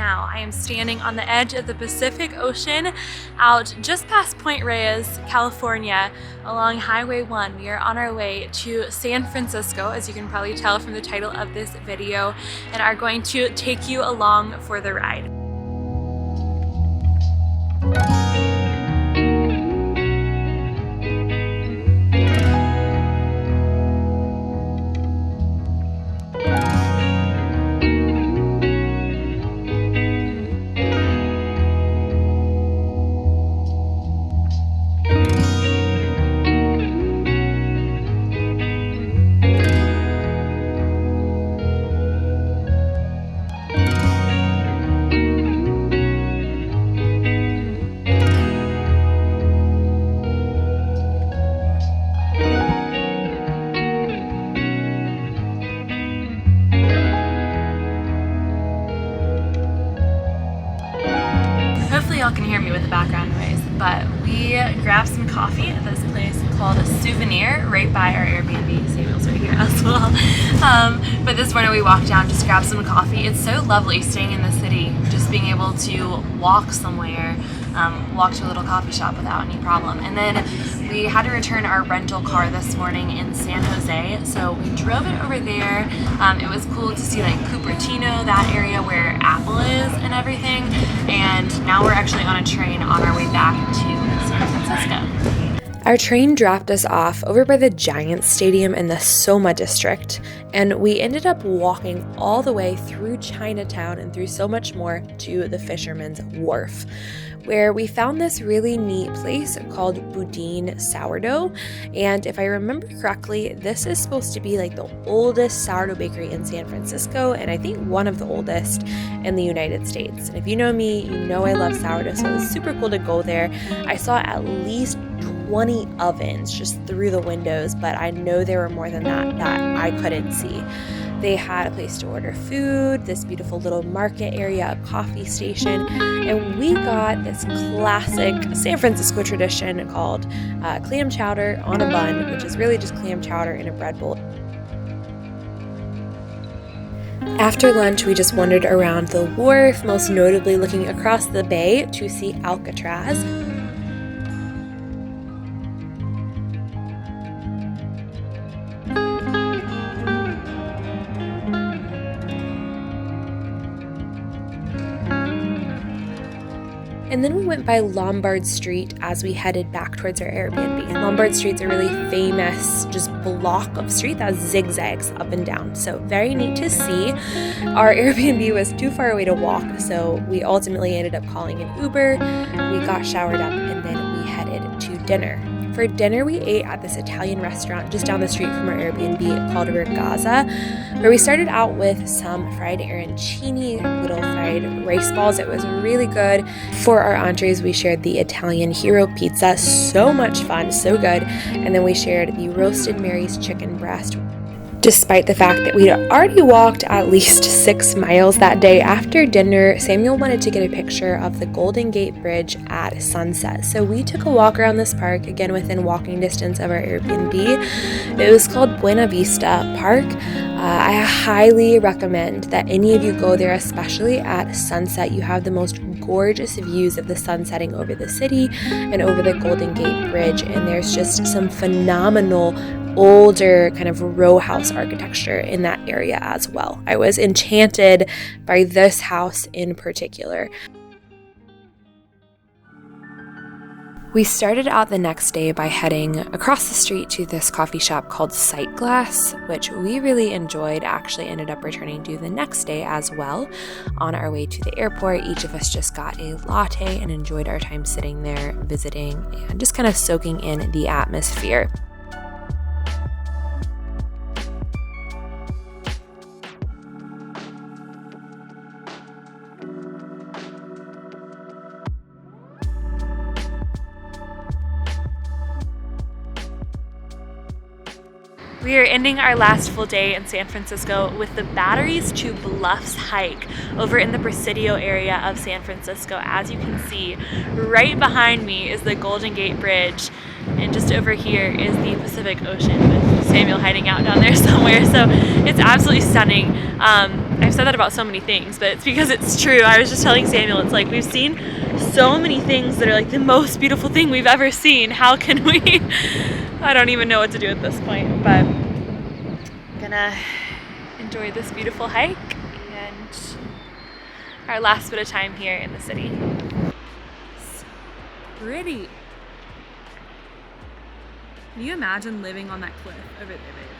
now I am standing on the edge of the Pacific Ocean out just past Point Reyes, California, along Highway 1. We are on our way to San Francisco, as you can probably tell from the title of this video, and are going to take you along for the ride. Y'all can hear me with the background noise, but we grabbed some coffee at this place called Souvenir right by our Airbnb. Samuel's right here as well. But this morning we walked down, just grabbed some coffee. It's so lovely staying in the city, just being able to walk somewhere, walk to a little coffee shop without any problem. And then we had to return our rental car this morning in San Jose, so we drove it over there. It was cool to see like Cupertino, that area where Apple is and everything. And now we're actually on a train on our way back to San Francisco. Our train dropped us off over by the Giants Stadium in the Soma district, and we ended up walking all the way through Chinatown and through so much more to the Fisherman's Wharf, where we found this really neat place called Boudin Sourdough. And if I remember correctly, this is supposed to be like the oldest sourdough bakery in San Francisco, and I think one of the oldest in the United States. And if you know me, you know I love sourdough, so it was super cool to go there. I saw at least 20 ovens just through the windows, but I know there were more than that I couldn't see. They had a place to order food, this beautiful little market area, a coffee station, and we got this classic San Francisco tradition called clam chowder on a bun, which is really just clam chowder in a bread bowl. After lunch, we just wandered around the wharf, most notably looking across the bay to see Alcatraz. And then we went by Lombard Street as we headed back towards our Airbnb. Lombard Street's a really famous just block of street that zigzags up and down. So very neat to see. Our Airbnb was too far away to walk, so we ultimately ended up calling an Uber. We got showered up and then we headed to dinner. For dinner, we ate at this Italian restaurant just down the street from our Airbnb called Ragazza, where we started out with some fried arancini, little fried rice balls. It was really good. For our entrees, we shared the Italian hero pizza. So much fun, so good. And then we shared the roasted Mary's chicken breast. Despite the fact that we had already walked at least 6 miles that day, after dinner, Samuel wanted to get a picture of the Golden Gate Bridge at sunset. So we took a walk around this park, again within walking distance of our Airbnb. It was called Buena Vista Park. I highly recommend that any of you go there, especially at sunset. You have the most gorgeous views of the sun setting over the city and over the Golden Gate Bridge, and there's just some phenomenal older kind of row house architecture in that area as well. I was enchanted by this house in particular. We started out the next day by heading across the street to this coffee shop called Sightglass, which we really enjoyed. Actually ended up returning to the next day as well. On our way to the airport, each of us just got a latte and enjoyed our time sitting there, visiting, and just kind of soaking in the atmosphere. We are ending our last full day in San Francisco with the Batteries to Bluffs hike over in the Presidio area of San Francisco. As you can see, right behind me is the Golden Gate Bridge, and just over here is the Pacific Ocean with Samuel hiding out down there somewhere. So it's absolutely stunning. I've said that about so many things, but it's because it's true. I was just telling Samuel, it's like we've seen so many things that are like the most beautiful thing we've ever seen. How can we? I don't even know what to do at this point, but I'm gonna enjoy this beautiful hike and our last bit of time here in the city. So pretty. Can you imagine living on that cliff over there, babe?